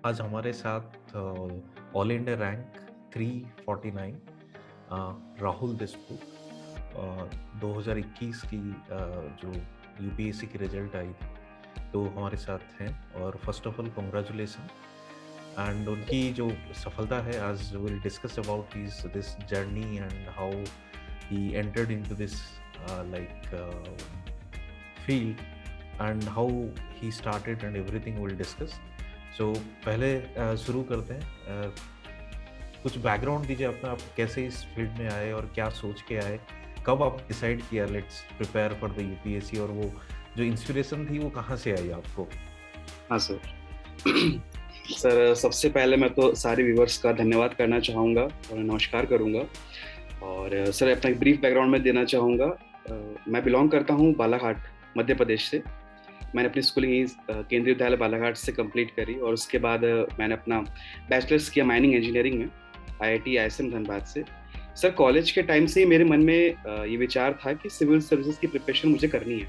आज हमारे साथ all India rank 349 Rahul Deshmukh 2021 की जो यूपीएससी की रिजल्ट आई थी तो हमारे साथ हैं। और first of all congratulation and उनकी जो सफलता है, आज will discuss about this journey and how he entered into this like field and how he started and everything will discuss. So पहले शुरू करते हैं। कुछ बैकग्राउंड दीजिए अपना, आप कैसे इस फील्ड में आए और क्या सोच के आए, कब आप डिसाइड किया let's prepare for the UPSC, और वो जो इंस्पिरेशन थी वो कहाँ से आई आपको? हाँ सर। सर, सबसे पहले मैं तो सारे व्यूवर्स का धन्यवाद करना चाहूँगा और नमस्कार करूँगा। और सर, अपना एक ब्रीफ बैकग्राउंड में देना चाहूँगा। मैं बिलोंग करता हूँ बालाघाट, मध्य प्रदेश से। मैंने अपनी स्कूलिंग केंद्रीय विद्यालय बालाघाट से कंप्लीट करी और उसके बाद मैंने अपना बैचलर्स किया माइनिंग इंजीनियरिंग में IIT ISM धनबाद से। सर, कॉलेज के टाइम से ही मेरे मन में ये विचार था कि सिविल सर्विसेज की प्रिपरेशन मुझे करनी है,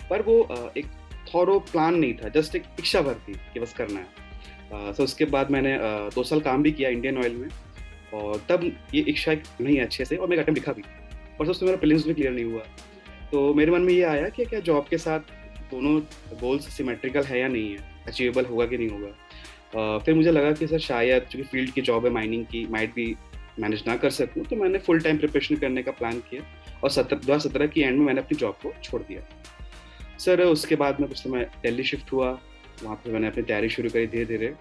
पर वो एक थॉरो प्लान नहीं था, जस्ट एक इच्छा भर थी कि बस करना है। तो उसके बाद मैंने 2 साल काम भी किया इंडियन ऑयल में, और तब ये इच्छा नहीं है अच्छे से, और मैं अटेम्प्ट लिखा भी, पर उसमें मेरा प्रीलिम्स भी क्लियर नहीं हुआ। तो मेरे मन में ये आया कि क्या जॉब के साथ दोनों गोल्स सिमेट्रिकल है या नहीं है, अचीवेबल होगा कि नहीं होगा। फिर मुझे लगा कि सर शायद चूँकि फील्ड की जॉब है माइनिंग की, माइट भी मैनेज ना कर सकूँ, तो मैंने फुल टाइम प्रिपरेशन करने का प्लान किया और 2017 की एंड में मैंने अपनी जॉब को छोड़ दिया। सर, उसके बाद मैं कुछ समय दिल्ली शिफ्ट हुआ। वहाँ पे मैंने अपनी तैयारी शुरू करी धीरे धीरे,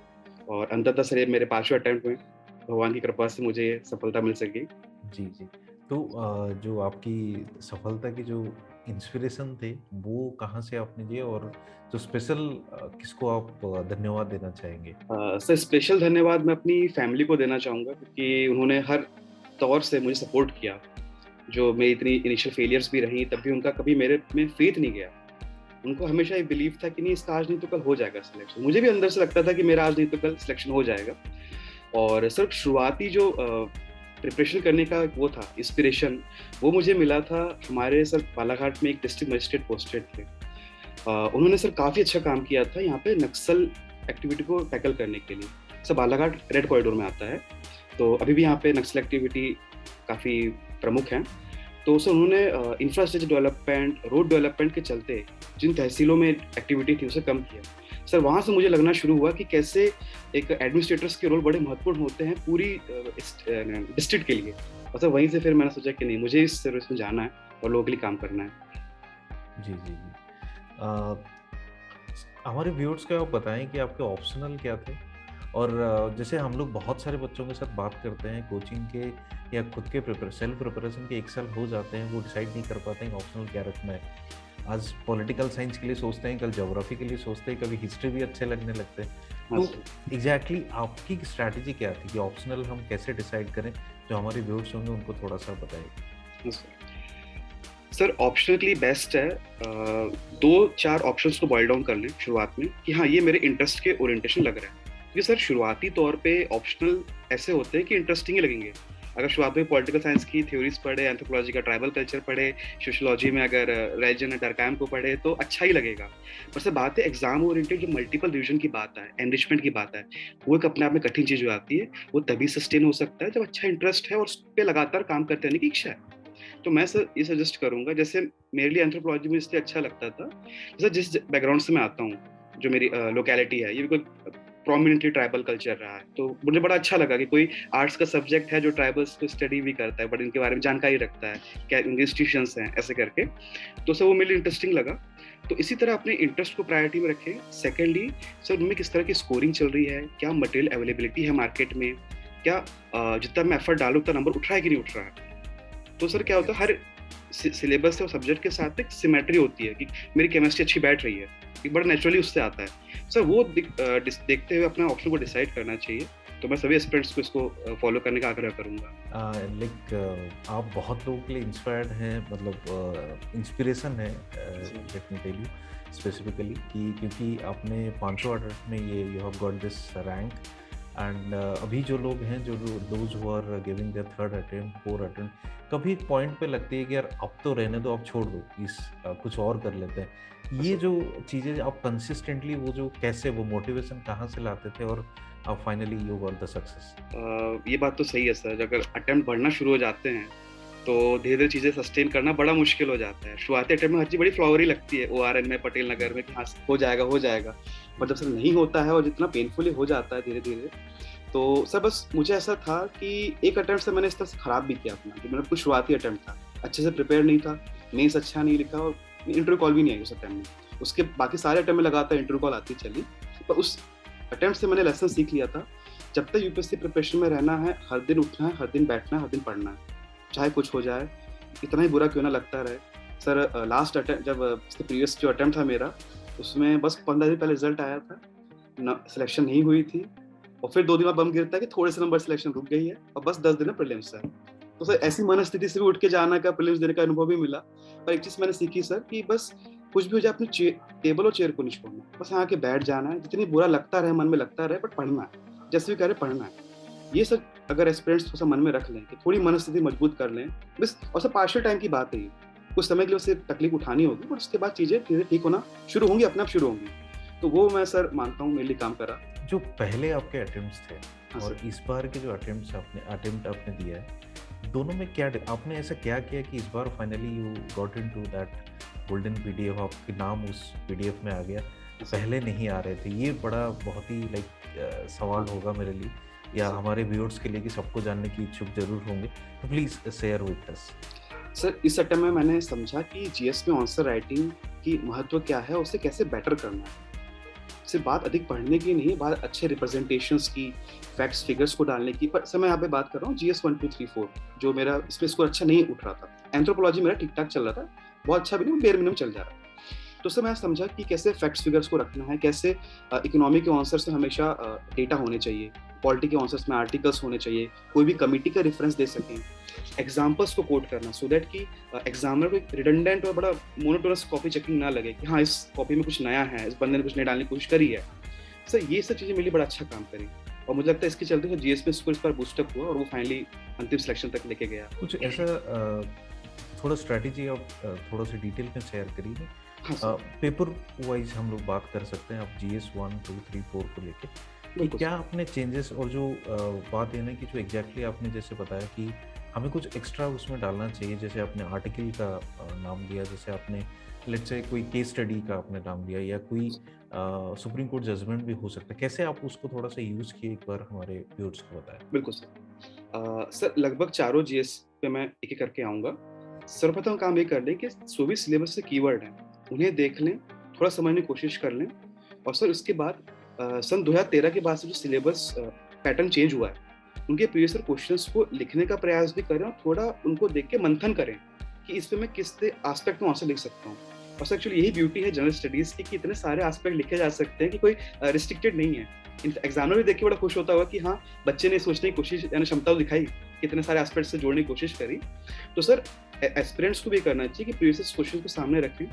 और अंततः सर ये मेरे 5वें अटेम्प्ट में भगवान की कृपा से मुझे ये सफलता मिल सकी। जी जी। तो जो आपकी सफलता की जो इंस्पिरेशन थे वो कहाँ से आपने लिए, और जो स्पेशल किसको आप धन्यवाद देना चाहेंगे? सर, स्पेशल धन्यवाद मैं अपनी फैमिली को देना चाहूँगा, क्योंकि उन्होंने हर तौर से मुझे सपोर्ट किया। जो मेरी इतनी इनिशियल फेलियर्स भी रहीं, तब भी उनका कभी मेरे में फेथ नहीं गया। उनको हमेशा ये बिलीव था कि नहीं, इसका आज नहीं तो कल हो जाएगा सिलेक्शन। मुझे भी अंदर से लगता था कि मेरा आज नहीं तो कल सिलेक्शन हो जाएगा। और सर, शुरुआती जो प्रिपरेशन करने का वो था इंस्पिरेशन, वो मुझे मिला था हमारे सर बालाघाट में एक डिस्ट्रिक्ट मजिस्ट्रेट पोस्टेड थे। उन्होंने सर काफ़ी अच्छा काम किया था यहाँ पे नक्सल एक्टिविटी को टैकल करने के लिए। सर, बालाघाट रेड कॉरिडोर में आता है, तो अभी भी यहाँ पे नक्सल एक्टिविटी काफ़ी प्रमुख हैं। तो सर, उन्होंने इंफ्रास्ट्रक्चर डेवलपमेंट, रोड डेवलपमेंट के चलते जिन तहसीलों में एक्टिविटी थी उसे कम किया। सर, वहाँ से मुझे लगना शुरू हुआ कि कैसे एक एडमिनिस्ट्रेटर्स के रोल बड़े महत्वपूर्ण होते हैं पूरी डिस्ट्रिक्ट के लिए। और सर, वहीं से फिर मैंने सोचा कि नहीं, मुझे इस सर्विस में जाना है और लोगों के लिए काम करना है। जी जी जी। हमारे व्यूअर्स को आप बताएं कि आपके ऑप्शनल क्या थे, और जैसे हम लोग बहुत सारे बच्चों के साथ बात करते हैं कोचिंग के या खुद के सेल्फ प्रिपरेशन के, 1 साल हो जाते हैं वो डिसाइड नहीं कर पाते हैं ऑप्शनल क्या रखना है। आज पॉलिटिकल साइंस के लिए सोचते हैं, कल ज्योग्राफी के लिए सोचते हैं, कभी हिस्ट्री भी अच्छे लगने लगते हैं। हाँ तो सर। एग्जैक्टली आपकी स्ट्रैटेजी क्या थी कि ऑप्शनल हम कैसे डिसाइड करें? जो हमारे व्यूअर्स होंगे उनको थोड़ा सा बताइए। हाँ सर। सर, ऑप्शनल के लिए बेस्ट है 2-4 ऑप्शंस को बॉइल डाउन कर लें शुरुआत में कि हाँ, ये मेरे इंटरेस्ट के ओरिएंटेशन लग रहा है। क्योंकि सर, शुरुआती तौर पे ऑप्शनल ऐसे होते हैं कि इंटरेस्टिंग ही लगेंगे। अगर शुरुआत में पॉलिटिकल साइंस की थ्योरीज पढ़े, एंथ्रोपोलॉजी का ट्राइबल कल्चर पढ़े, सोशियोलॉजी में अगर रेजिन डरकैम को पढ़े तो अच्छा ही लगेगा। पर सर, बात है एग्जाम ओरिएंटेड, जो मल्टीपल रिवीजन की बात है, एनरिचमेंट की बात है, वो एक अपने आप में कठिन चीज हो जाती है। वो तभी सस्टेन हो सकता है जब अच्छा इंटरेस्ट है और उस पर लगातार काम करते रहने की इच्छा है। तो मैं सर ये सजेस्ट करूंगा, जैसे मेरे लिए एंथ्रोपोलॉजी में इसलिए अच्छा लगता था, जैसे जिस बैकग्राउंड से मैं आता हूँ, जो मेरी लोकेलिटी है, ये बिल्कुल प्रोमिनेंटली ट्राइबल कल्चर रहा है। तो मुझे बड़ा अच्छा लगा कि कोई आर्ट्स का सब्जेक्ट है जो ट्राइबल्स को स्टडी भी करता है, बट इनके बारे में जानकारी रखता है, क्या इनके इंस्टीट्यूशंस हैं, ऐसे करके। तो सर, वो मेरे लिए इंटरेस्टिंग लगा। तो इसी तरह अपने इंटरेस्ट को प्रायोरिटी में रखें। सेकेंडली, सर, उनमें किस तरह की स्कोरिंग चल रही है, क्या मटेरियल अवेलेबिलिटी है मार्केट में, क्या जितना मैं एफर्ट डालूँ उतना नंबर उठ रहा है कि नहीं उठ रहा है। तो सर, क्या होता है, हर सिलेबस और सब्जेक्ट के साथ एक सिमेट्री होती है कि मेरी केमिस्ट्री अच्छी बैठ रही है, एक बड़ा नेचुरली उससे आता है। सर, वो देखते हुए अपना ऑप्शन को डिसाइड करना चाहिए। तो मैं सभी एस्पिरेंट्स को इसको फॉलो करने का आग्रह करूंगा। आप बहुत लोगों के लिए इंस्पायर्ड हैं, मतलब इंस्पिरेशन है let me tell you specifically, कि क्योंकि आपने 500 अटेम्प्ट में ये you have got this rank, and अभी जो लोग हैं, जो those who are giving their third attempt, four attempt, कभी एक पॉइंट पे लगती है कि यार अब तो रहने दो, अब छोड़ दो, कुछ और कर लेते हैं। ये सर जो चीज़ें आप कंसिस्टेंटली, वो जो कैसे, वो मोटिवेशन कहाँ से लाते थे, और अब finally you got the success? ये बात तो सही है सर, अगर अटेम्प्ट बढ़ना शुरू हो जाते हैं तो धीरे धीरे चीजें सस्टेन करना बड़ा मुश्किल हो जाता है। शुरुआती अटेम्प्ट में हर चीज बड़ी फ्लावरी लगती है, ORN में, पटेल नगर में, कि हाँ हो जाएगा हो जाएगा, पर जब सर नहीं होता है और जितना पेनफुली हो जाता है धीरे धीरे, तो सर बस मुझे ऐसा था कि एक अटेम्प्ट से मैंने इस तरह से खराब भी किया अपना, कि मेरा कुछ शुरुआती अटेम्प्ट था, अच्छे से प्रिपेयर नहीं था, मेंस अच्छा नहीं लिखा, और इंटरव्यू कॉल भी नहीं आई उस अटेम्प्ट में। उसके बाकी सारे अटेम्प्ट में लगातार इंटरव्यू कॉल आती चली, पर उस अटेम्प्ट से मैंने लेसन सीख लिया था, जब तक यूपीएससी प्रिपरेशन में रहना है, हर दिन उठना है, हर दिन बैठना है, हर दिन पढ़ना है, चाहे कुछ हो जाए, इतना ही बुरा क्यों ना लगता रहे। सर लास्ट अटेम्प्ट, जब इसके प्रीवियस जो अटेम्प्ट था मेरा, उसमें बस 15 दिन पहले रिजल्ट आया था, सिलेक्शन नहीं हुई थी, और फिर 2 दिन बाद बम गिरता है कि थोड़े से नंबर सिलेक्शन रुक गई है, और बस 10 दिन में प्रीलिम्स है। तो सर ऐसी मनस्थिति से भी उठ के जाना का, प्रीलिम्स देने का अनुभव भी मिला। पर एक चीज मैंने सीखी सर, कि बस कुछ भी हो जाए, अपनी टेबल और चेयर को नहीं छोड़ना, बस यहाँ के बैठ जाना है, जितनी बुरा लगता रहे, मन में लगता रहे, बट पढ़ना है, जैसे भी कह रहे पढ़ना है। ये सब अगर एस्पिरेंट्स थोड़ा सा मन में रख लें, कि थोड़ी मनस्थिति मजबूत कर लें बस, और सब पार्शियल टाइम की बात है ये, कुछ समय के लिए उसे तकलीफ उठानी होगी, बट उसके बाद चीजें धीरे ठीक होना शुरू होंगी, अपने आप शुरू होंगी। तो वो मैं सर मानता हूँ मेरे लिए काम करा। जो पहले आपके अटेम्प्ट्स थे हाँ और सर। इस बार के जो अटेम्प्ट आपने दिया है, दोनों में क्या आपने ऐसा क्या किया कि इस बार finally you got into that golden PDF, आपके नाम उस पीडीएफ में आ गया, पहले नहीं आ रहे थे? ये बड़ा बहुत ही सवाल होगा मेरे लिए या हमारे व्यूअर्स के लिए, कि सबको जानने की इच्छुक जरूर होंगे, तो please share with us. Sir इस अटेम्प्ट में मैंने समझा कि जीएस में आंसर राइटिंग की महत्व क्या है, उसे कैसे बेटर करना है। सिर्फ बात अधिक पढ़ने की नहीं है, बात अच्छे रिप्रेजेंटेशंस की, फैक्ट्स फिगर्स को डालने की। पर सर मैं यहाँ पे बात कर रहा हूँ GS 1 2 3 4, जो मेरा इसमें स्कोर अच्छा नहीं उठ रहा था। एंथ्रोपोलॉजी मेरा ठीक ठाक चल रहा था, बहुत अच्छा भी नहीं, बेयर मिनिमम चल जा रहा था। तो सर मैं समझा कि कैसे फैक्ट्स फिगर्स को रखना है, कैसे इकोनॉमी के आंसर्स में हमेशा डेटा होने चाहिए, पॉलिटी के आंसर्स में आर्टिकल्स होने चाहिए, कोई भी कमिटी का रेफरेंस दे सकें, एग्जाम्पल्स को कोट करना, सो दैट कि एग्जामिनर को एक रिडंडेंट और बड़ा मोनोटोनस कॉपी चेकिंग ना लगे, कि हाँ इस कॉपी में कुछ नया है, इस बंदे ने कुछ नया डालने की कोशिश करी है। सर ये सब चीज़ें मेरे लिए बड़ा अच्छा काम करी, और मुझे लगता है इसके चलते GS में स्कोर इस बार बूस्टअप हुआ, और वो फाइनली अंतिम सिलेक्शन तक लेके गया। कुछ ऐसा थोड़ा स्ट्रेटेजी आप थोड़ा सा डिटेल में शेयर करिए। हाँ पेपर वाइज हम लोग बात कर सकते हैं, आप GS 1 2 3 4 को लेके, कि क्या आपने चेंजेस, और जो बात है ना कि जो एग्जैक्टली आपने जैसे बताया कि हमें कुछ एक्स्ट्रा उसमें डालना चाहिए, जैसे आपने आर्टिकल का नाम लिया, जैसे आपने लेट्स से कोई केस स्टडी का आपने नाम लिया, या कोई सुप्रीम कोर्ट जजमेंट भी हो सकता है, कैसे आप उसको थोड़ा सा यूज़ किए, एक बार हमारे व्यूअर्स को बताएं। बिल्कुल सर। सर लगभग चारों GS पे मैं एक एक करके आऊँगा। सर्वप्रथम काम ये कर लें कि जो भी सिलेबस से कीवर्ड हैं, उन्हें देख लें, थोड़ा समझने की कोशिश कर लें, और सर उसके बाद सन 2013 के बाद से जो सिलेबस पैटर्न चेंज हुआ है, उनके प्रीवियस ईयर क्वेश्चंस को लिखने का प्रयास भी करें, और थोड़ा उनको देख के मंथन करें कि इस पे मैं किस एस्पेक्ट में आंसर लिख सकता हूँ। और सर एक्चुअली यही ब्यूटी है जनरल स्टडीज की, कि इतने सारे एस्पेक्ट लिखे जा सकते हैं कि कोई रिस्ट्रिक्टेड नहीं है। एग्जामिनर भी देख के बड़ा खुश होता होगा कि हाँ बच्चे ने सोचने की कोशिश, यानी क्षमता दिखाई, कितने सारे एस्पेक्ट से जोड़ने की कोशिश करी। तो सर एस्पिरेंट्स को भी करना चाहिए कि प्रीवियस क्वेश्चन को सामने रखें,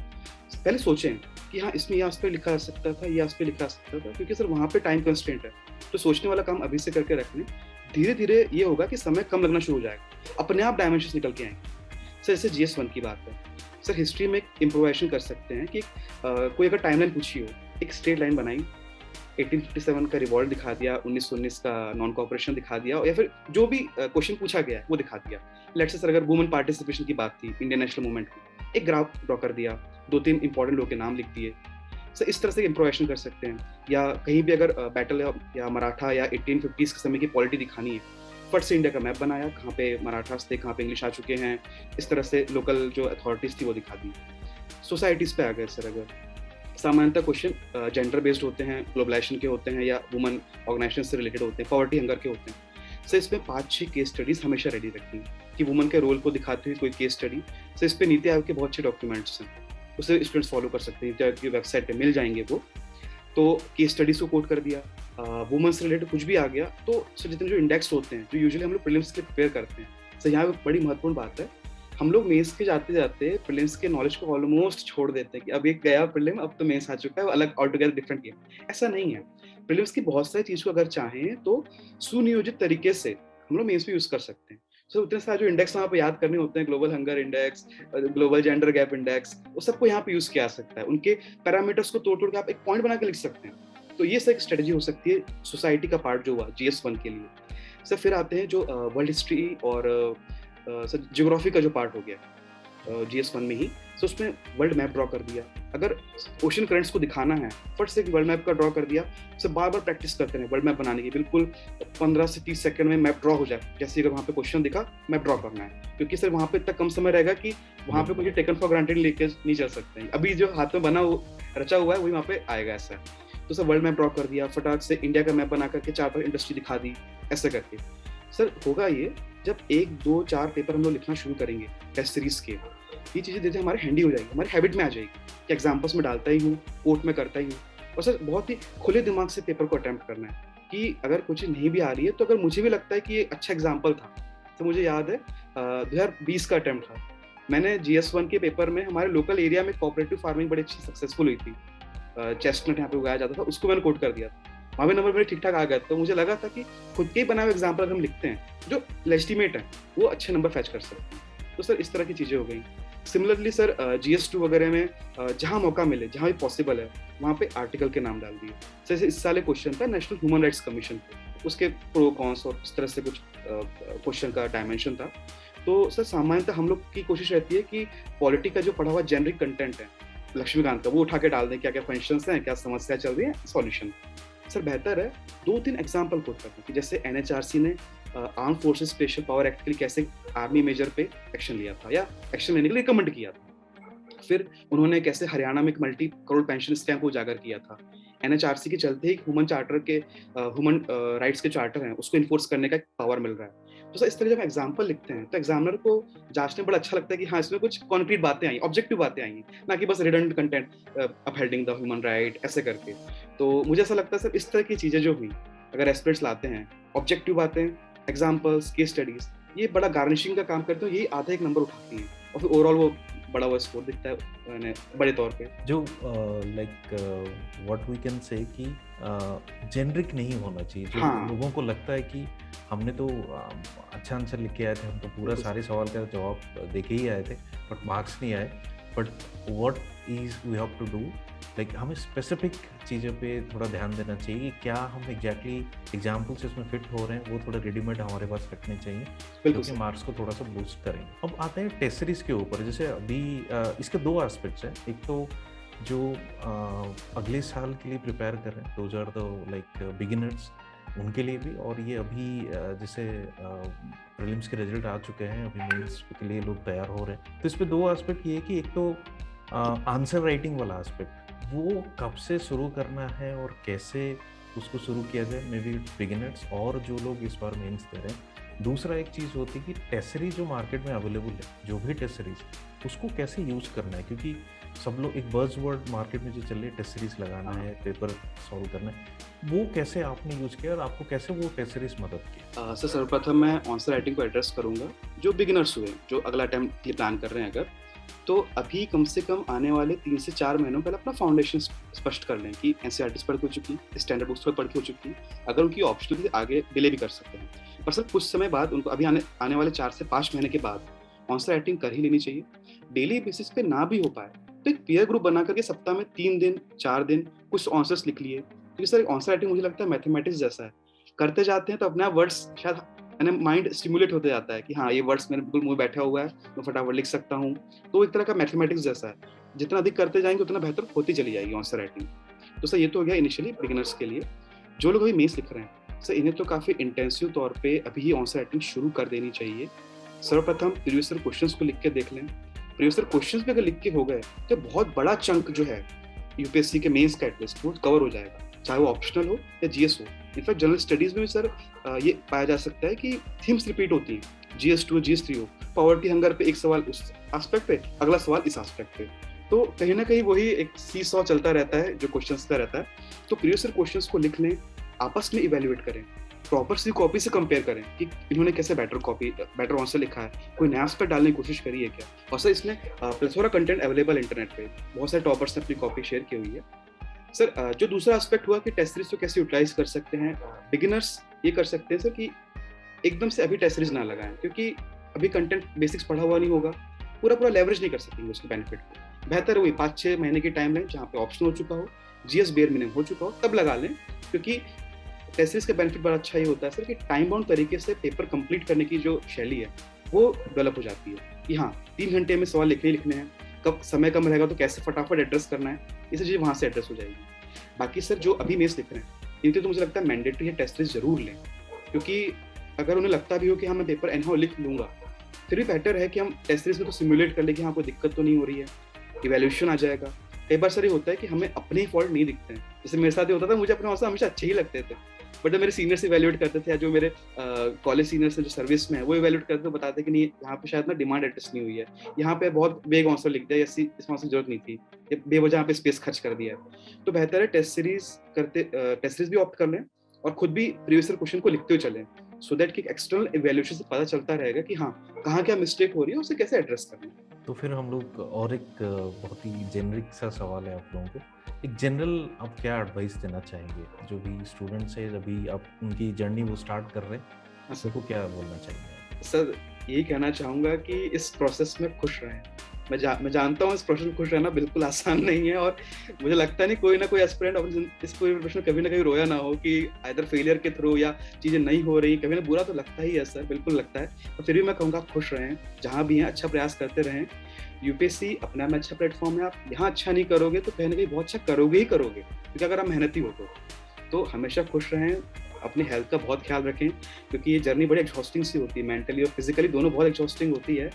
पहले सोचें कि हाँ इसमें ये एस्पेक्ट लिखा जा सकता था, ये एस्पेक्ट लिखा जा सकता था, क्योंकि सर वहाँ पे टाइम कंस्ट्रेंट है, तो सोचने वाला काम अभी से करके रख लें। धीरे धीरे ये होगा कि समय कम लगना शुरू हो जाएगा, अपने आप डायमेंशंस निकल के आएंगे। सर जैसे GS 1 की बात है, सर हिस्ट्री में एक इम्प्रोवाइजेशन कर सकते हैं कि कोई अगर टाइमलाइन पूछी हो, एक स्ट्रेट लाइन बनाई, 1857 का रिवॉल्ट दिखा दिया, 1919 का नॉन कॉपरेशन दिखा दिया, या फिर जो भी क्वेश्चन पूछा गया है वो दिखा दिया। लेट्स से सर अगर वुमेन पार्टिसिपेशन की बात थी इंडियन नेशनल मूवमेंट की, एक ग्राफ ड्रॉ कर दिया, 2-3 इंपॉर्टेंट लोगों के नाम लिख दिए। सर इस तरह से इम्प्रोवाइजेशन कर सकते हैं। या कहीं भी अगर बैटल या मराठा या 1850 के समय की पॉलिटी दिखानी है, फट से इंडिया का मैप बनाया, कहाँ पे मराठास थे, कहाँ पे इंग्लिश आ चुके हैं, इस तरह से लोकल जो अथॉरिटीज थी वो दिखा दी। सोसाइटीज पे आ गए सर, अगर सामान्यतः क्वेश्चन जेंडर बेस्ड होते हैं, ग्लोबलाइजेशन के होते हैं, या वुमेन ऑर्गेनाइजेशन से रिलेटेड होते हैं, पॉवर्टी हंगर के होते हैं। सर इसमें 5-6 केस स्टडीज हमेशा रेडी रखी कि वुमेन के रोल को दिखाती हुई कोई केस स्टडी। सर इस पर नीति आयोग के बहुत अच्छे डॉक्यूमेंट्स हैं, उसे स्टूडेंट्स फॉलो कर सकते हैं, नीति आयोग की वेबसाइट पे मिल जाएंगे वो। तो केस स्टडीज को कोट कर दिया, वुमेन से रिलेटेड कुछ भी आ गया, तो सर जितने जो इंडेक्स होते हैं, जो यूजुअली हम लोग प्रीलिम्स के लिए प्रिपेयर करते हैं, सर यहाँ पे बड़ी महत्वपूर्ण बात है, हम लोग मेंस के जाते जाते प्रीलिम्स के नॉलेज को ऑलमोस्ट छोड़ देते हैं कि अब ये गया प्रीलिम, अब तो मेंस आ चुका है, वो अलग ऑलटुगेदर डिफरेंट गेम। ऐसा नहीं है। प्रीलिम्स की बहुत सारी चीज को अगर चाहें तो सुनियोजित तरीके से हम लोग मेंस में यूज कर सकते हैं। सो उतने सारे जो इंडेक्स वहाँ पे याद करने होते हैं, global hunger index, global gender gap index, वो सबको यहाँ पे यूज किया जा सकता है। उनके पैरामीटर्स को तोड़ तोड़ के आप एक पॉइंट बना के लिख सकते हैं। तो ये सब एक स्ट्रेटजी हो सकती है सोसाइटी का पार्ट जो हुआ GS1 के लिए। सर फिर आते हैं जो वर्ल्ड हिस्ट्री और जियोग्राफी का जो पार्ट हो गया GS1 में ही। सो उसमें वर्ल्ड मैप ड्रॉ कर दिया। अगर ओशन करंट्स को दिखाना है, फट से वर्ल्ड मैप का ड्रॉ कर दिया। सर बार बार प्रैक्टिस करते हैं वर्ल्ड मैप बनाने की, बिल्कुल 15 से 30 सेकंड में मैप ड्रॉ हो जाए। जैसे अगर वहाँ पे क्वेश्चन दिखा, मैप ड्रॉ करना है, क्योंकि सर वहाँ पे इतना कम समय रहेगा कि वहाँ पे मुझे टेकन फॉर ग्रांटेड लेके नहीं चल सकते हैं। अभी जो हाथ में बना रचा हुआ है वही वहाँ पे आएगा ऐसा। तो सर वर्ल्ड मैप ड्रॉ कर दिया, फटाक से इंडिया का मैप बना करके 4-5 इंडस्ट्री दिखा दी, ऐसे करके। सर होगा ये जब 1, 2, 4 पेपर हम लोग लिखना शुरू करेंगे टेस्ट सीरीज के, ये चीजें धीरे हमारे हैंडी हो जाएगी, हमारी हैबिट में आ जाएगी कि एग्जाम्पल्स में डालता ही हूँ, कोर्ट में करता ही हूँ। और सर बहुत ही खुले दिमाग से पेपर को अटेम्प्ट करना है कि अगर कुछ नहीं भी आ रही है तो अगर मुझे भी लगता है कि ये अच्छा एग्जाम्पल था। तो मुझे याद है 2020 का अटेम्प्ट था, मैंने GS1 के पेपर में हमारे लोकल एरिया में कोऑपरेटिव फार्मिंग बड़ी अच्छी सक्सेसफुल हुई थी, चेस्टनट यहाँ पे उगाया जाता था, उसको मैंने कोट कर दिया था। वहाँ भी नंबर मेरे ठीक ठाक आ गए। तो मुझे लगा था कि खुद के ही बनाए हुए एग्जाम्पल अगर हम लिखते हैं जो लेजिटिमेट है, वो अच्छे नंबर फैच कर सकते हैं। तो सर इस तरह की चीज़ें हो गई। सिमिलरली सर GS2 वगैरह में जहाँ मौका मिले, जहाँ भी पॉसिबल है, वहाँ पे आर्टिकल के नाम डाल दिए। जैसे इस साल एक क्वेश्चन था नेशनल ह्यूमन राइट्स कमीशन पे, उसके प्रो कॉन्स और इस तरह से कुछ क्वेश्चन का डायमेंशन था। तो सर सामान्यतः हम लोग की कोशिश रहती है कि पॉलिटी का जो पढ़ा हुआ जेनरिक कंटेंट है लक्ष्मीकांत का, वो उठा के डाल दें, क्या क्या फंक्शंस हैं, क्या समस्या चल रही है, सॉल्यूशन। सर बेहतर है 2-3 एग्जाम्पल कोट करना कि जैसे NHRC ने arm forces special power act के लिए कैसे आर्मी मेजर पे एक्शन लिया था या एक्शन लेने के लिए रिकमेंड किया था। फिर उन्होंने कैसे हरियाणा में एक मल्टी करोड़ पेंशन स्कैम को उजागर किया था। NHRC के चलते ही ह्यूमन राइट्स के चार्टर हैं उसको इन्फोर्स करने का पावर मिल रहा है। तो सर इस तरह जब एग्जाम्पल लिखते हैं तो एग्जामिनर को जांचने बड़ा अच्छा लगता है कि हाँ इसमें कुछ कॉन्क्रीट बातें आई, ऑब्जेक्टिव बातें आई, ना कि बस redundant content upholding the human right ऐसे करके। तो मुझे ऐसा लगता है सर इस तरह की चीजें जो हुई, अगर एस्पिरेंट्स लाते हैं ऑब्जेक्टिव बातें, एग्जाम्पल्स, केस स्टडीज, ये बड़ा गार्निशिंग का काम करते हैं, यही आधा एक नंबर उठाती हैं और फिर ओवरऑल वो बड़ा हुआ स्कोर दिखता है बड़े तौर पे। जो like what we can say कि जेनरिक नहीं होना चाहिए। जो हाँ। लोगों को लगता है कि हमने तो अच्छा आंसर लिख के आए थे, हम तो पूरा सारे सवाल का जवाब दे के ही आए थे बट मार्क्स नहीं आए। But what is we have to do, like हमें स्पेसिफिक चीज़ों पे थोड़ा ध्यान देना चाहिए, क्या हम एग्जैक्टली एग्जाम्पल्स इसमें फिट हो रहे हैं, वो थोड़ा रेडीमेड हमारे पास रखने चाहिए क्योंकि मार्क्स को थोड़ा सा बूस्ट करेंगे। अब आते हैं टेस्ट सीरीज के ऊपर। जैसे अभी इसके 2 एस्पेक्ट्स हैं। एक तो जो अगले साल के लिए प्रिपेयर कर रहे हैं, those are the like beginners, उनके लिए भी, और ये अभी जैसे प्रीलिम्स के रिजल्ट आ चुके हैं, अभी मेंस के लिए लोग तैयार हो रहे हैं। तो इस पे 2 एस्पेक्ट ये है कि एक तो आंसर राइटिंग वाला एस्पेक्ट, वो कब से शुरू करना है और कैसे उसको शुरू किया जाए, मे बी बिगिनर्स और जो लोग इस बार मेंस दे रहे हैं। दूसरा एक चीज़ होती है कि टेस्ट सीरीज जो मार्केट में अवेलेबल है, जो भी टेस्ट सीरीज, उसको कैसे यूज़ करना है, क्योंकि सब लोग एक बज़वर्ड मार्केट में जो चल रही है, टेस्ट सीरीज लगाना है, पेपर सॉल्व करना है, वो कैसे आपने यूज़ किया और आपको कैसे वो टेस्ट सीरीज मदद की? सर सर्वप्रथम मैं आंसर राइटिंग को एड्रेस करूंगा। जो बिगिनर्स हुए, जो अगला अटेम्प्ट के लिए प्लान कर रहे हैं, अगर तो अभी कम से कम आने वाले 3 से 4 महीनों पहले अपना फाउंडेशन स्पष्ट कर लें कि NCERTs पढ़ के हो चुकी, स्टैंडर्ड बुक्स पर पढ़ के हो चुकी, अगर उनकी ऑप्शनल आगे डिले भी कर सकते हैं। पर सर कुछ समय बाद उनको अभी आने वाले 4 से 5 महीने के बाद आंसर राइटिंग कर ही लेनी चाहिए। डेली बेसिस पे ना भी हो पाए तो एक पीयर ग्रुप बना करके सप्ताह में 3 दिन 4 दिन कुछ आंसर्स लिख लिए, क्योंकि सर आंसर राइटिंग मुझे लगता है मैथमेटिक्स जैसा है, करते जाते हैं तो अपने आप वर्ड्स शायद माइंड स्टिमुलेट होते जाता है कि हाँ ये वर्ड्स मेरे बिल्कुल मुंह बैठा हुआ है, मैं फटाफट लिख सकता हूँ। तो एक तरह का मैथमेटिक्स जैसा है, जितना अधिक करते जाएंगे उतना बेहतर होती चली जाएगी आंसर राइटिंग। तो सर ये तो हो गया इनिशियली बिगिनर्स के लिए। जो लोग अभी मेंस लिख रहे हैं सर, इन्हें तो काफ़ी इंटेंसिव तौर पे अभी ही आंसर राइटिंग शुरू कर देनी चाहिए। सर्वप्रथम प्रीवियस ईयर क्वेश्चंस को लिख के देख लें। प्रीवियस ईयर क्वेश्चंस भी अगर लिख के हो गए तो बहुत बड़ा चंक जो है यूपीएससी के मेंस का एटलीस्ट वो कवर हो जाएगा, चाहे वो ऑप्शनल हो या GS हो। इनफैक्ट जनरल स्टडीज में भी सर ये पाया जा सकता है कि थीम्स रिपीट होती हैं, GS2 हो GS3 हो, पॉवर्टी हंगर पे एक सवाल उस एस्पेक्ट पे, अगला सवाल इस एस्पेक्ट पे, तो कहीं ना कहीं वही एक सीसॉ चलता रहता है जो क्वेश्चंस का रहता है। तो प्रीवियस ईयर क्वेश्चंस को लिख लें, आपस में इवेल्युएट करें प्रॉपर सी कॉपी से कंपेयर करें कि इन्होंने कैसे बेटर आंसर लिखा है, कोई नया एस्पेक्ट डालने की कोशिश करी है क्या। और सर इसमें प्लेथोरा कंटेंट अवेलेबल इंटरनेट पे, बहुत सारे टॉपर्स ने अपनी कॉपी शेयर की हुई है। सर जो दूसरा एस्पेक्ट हुआ कि टेस्ट सीरीज को कैसे यूटिलाइज कर सकते हैं, बिगिनर्स ये कर सकते हैं सर कि एकदम से अभी टेस्ट सीरीज ना लगाएं, क्योंकि अभी कंटेंट बेसिक्स पढ़ा हुआ नहीं होगा, पूरा लेवरेज नहीं कर सकेंगे उसके बेनिफिट को। बेहतर है वही 5-6 महीने की टाइम लें जहाँ पे ऑप्शन हो चुका हो, जीएस बेयर मिनिमम हो चुका हो, तब लगा लें। क्योंकि टेस्ट सीरीज का बेनिफिट बड़ा अच्छा ये होता है सर कि टाइम बाउंड तरीके से पेपर कंप्लीट करने की जो शैली है वो डेवलप हो जाती है कि हाँ 3 घंटे में सवाल लिखने हैं, कब समय कम रहेगा तो कैसे फटाफट एड्रेस करना है, ये सब चीज़ें वहाँ से एड्रेस हो जाएगी। बाकी सर जो अभी मेंस लिख रहे हैं इनके तो मुझे लगता है मैंडेटरी है टेस्ट सीरीज जरूर लें, क्योंकि अगर उन्हें लगता भी हो कि हाँ मैं पेपर एनहाउ लिख लूँगा, फिर भी बेटर है कि हम टेस्ट सीरीज में तो सिमुलेट कर ले कि हाँ कोई दिक्कत तो नहीं हो रही है, इवैल्यूएशन आ जाएगा। कई बार सर ये होता है कि हमें अपने ही फॉल्ट नहीं दिखते हैं, जैसे मेरे साथ ये होता था, मुझे अपने आंसर हमेशा अच्छे ही लगते थे, बट जब मेरे सीनियर्स इवैल्यूएट करते थे या जो मेरे कॉलेज सीनियर्स हैं जो सर्विस में है वो इवैल्यूएट करते तो बताते कि नहीं यहाँ पे शायद ना डिमांड एड्रेस नहीं हुई है, यहाँ पे बहुत वेग आंसर लिख दिया, इस आंसर की जरूरत नहीं थी, ये बेवजह यहाँ पे स्पेस खर्च कर दिया है। तो बेहतर है टेस्ट सीरीज भी ऑप्ट कर लें और खुद भी प्रीवियस क्वेश्चन को लिखते हुए चलें, सो दैट कि एक्सटर्नल इवैल्यूएशन से पता चलता रहेगा कि हाँ कहाँ क्या मिस्टेक हो रही है, उसे कैसे एड्रेस करना है। तो फिर हम लोग और एक बहुत ही जेनरिक सा सवाल है आप लोगों को, एक जनरल आप क्या एडवाइस देना चाहेंगे जो भी स्टूडेंट्स है, अभी आप उनकी जर्नी वो स्टार्ट कर रहे हैं, सबको क्या बोलना चाहेंगे? सर यही कहना चाहूँगा कि इस प्रोसेस में खुश रहें। मैं जानता हूँ इस प्रोसेस में खुश रहना बिल्कुल आसान नहीं है, और मुझे लगता नहीं कोई ना कोई एस्पिरेंट इस पूरे प्रोसेस में कभी ना कभी रोया ना हो कि आइदर फेलियर के थ्रू या चीज़ें नहीं हो रही, कभी ना बुरा तो लगता ही है सर, बिल्कुल लगता है। तो फिर भी मैं कहूँगा खुश रहें, जहाँ भी हैं अच्छा प्रयास करते रहें। यूपीएससी अपने आप में अच्छा प्लेटफॉर्म है, आप यहाँ अच्छा नहीं करोगे तो कहीं ना कहीं बहुत अच्छा करोगे ही करोगे, क्योंकि अगर आप मेहनती हो तो हमेशा खुश रहें, अपनी हेल्थ का बहुत ख्याल रखें, क्योंकि ये जर्नी बड़ी एग्जॉस्टिंग सी होती है, मेंटली और फिजिकली दोनों बहुत एग्जॉस्टिंग होती है।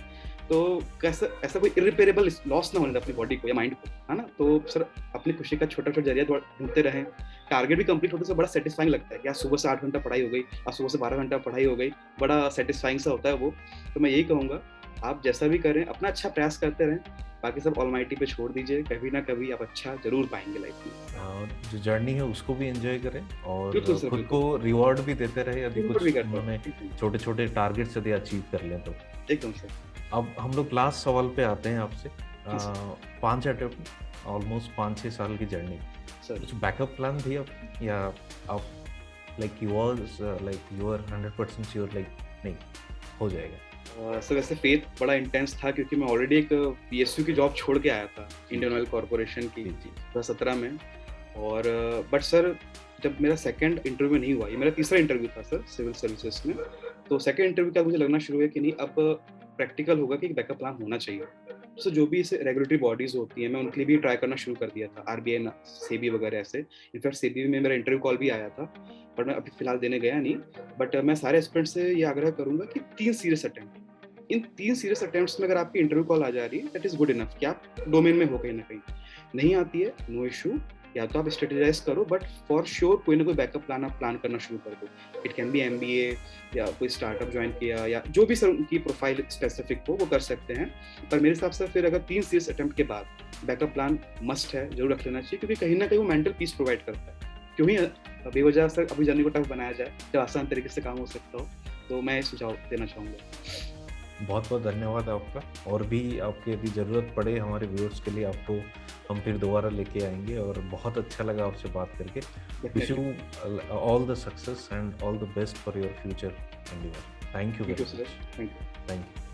तो कैसा ऐसा कोई इरिपेरेबल लॉस ना होने दे अपनी बॉडी को या माइंड को, है ना। तो सर अपनी खुशी का छोटा छोटा जरिया ढूंढते रहें। टारगेट भी कंप्लीट होते से बड़ा सेटिस्फाइंग लगता है कि आज सुबह से 8 घंटा पढ़ाई हो गई, आज सुबह से 12 घंटा पढ़ाई हो गई, बड़ा सेटिस्फाइंग सा होता है वो। तो मैं यही कहूँगा आप जैसा भी करें अपना अच्छा प्रयास करते रहें, बाकी सब ऑलमाइटी पे छोड़ दीजिए, कभी ना कभी आप अच्छा जरूर पाएंगे लाइफ में। जो जर्नी है उसको भी एंजॉय करें और बिल्कुल सर, खुद बिल्कुल। को रिवॉर्ड भी देते रहे, यदि बिल्कुल भी कुछ करता हूँ। उन्होंने छोटे छोटे टारगेट्स यदि अचीव कर लें तो। एकदम सर। अब हम लोग लास्ट सवाल पे आते हैं आपसे। जी सर। 5 अटेम्प्ट, ऑलमोस्ट 5-6 साल की जर्नी, सर कुछ बैकअप प्लान थी अब, या आप like you are 100% sure like नहीं हो जाएगा? सर वैसे फेथ बड़ा इंटेंस था, क्योंकि मैं ऑलरेडी एक पीएसयू की जॉब छोड़ के आया था इंडियन ऑयल कॉर्पोरेशन की 2017 में। और बट सर जब मेरा सेकंड इंटरव्यू नहीं हुआ, ये मेरा तीसरा इंटरव्यू था सर सिविल सर्विसेज में, तो सेकंड इंटरव्यू का मुझे लगना शुरू हुआ कि नहीं अब प्रैक्टिकल होगा कि एक बैकअप प्लान होना चाहिए। सो जो भी इसे रेगुलेटरी बॉडीज होती हैं मैं उनके लिए भी ट्राई करना शुरू कर दिया था, आरबीआई, सेबी वगैरह ऐसे। इनफैक्ट सेबी में मेरा इंटरव्यू कॉल भी आया था, बट मैं अभी फिलहाल देने गया नहीं। बट मैं सारे एस्पिरेंट से ये आग्रह करूंगा कि 3 सीरियस अटेम्प्ट, इन 3 सीरियस अटेम्प्ट्स में अगर आपकी इंटरव्यू कॉल आ जा रही है दैट इज गुड इनफ कि आप डोमेन में हो कहीं ना कहीं। नहीं आती है नो इशू, या तो आप स्ट्रेटेजाइज करो, बट फॉर श्योर कोई ना कोई बैकअप प्लान आप प्लान करना शुरू कर दो। इट कैन बी एमबीए या कोई स्टार्टअप ज्वाइन किया, या जो भी सर उनकी प्रोफाइल स्पेसिफिक हो वो कर सकते हैं। पर मेरे हिसाब से फिर अगर 3 सीरियस अटेम्प्ट के बाद बैकअप प्लान मस्ट है, जरूर रख लेना चाहिए, क्योंकि कहीं ना कहीं वो मेंटल पीस प्रोवाइड करता है। क्यों ही बेवजह सर अभी जर्नी को टफ बनाया जाए जब आसान तरीके से काम हो सकता हो। तो मैं सुझाव देना चाहूँगा। बहुत बहुत धन्यवाद आपका, और भी आपकी यदि ज़रूरत पड़े हमारे व्यूअर्स के लिए आपको हम फिर दोबारा लेके आएंगे, और बहुत अच्छा लगा आपसे बात करके। Wish you all the success and all the best for your future endeavour. Thank you very much. Thank you. Thank you.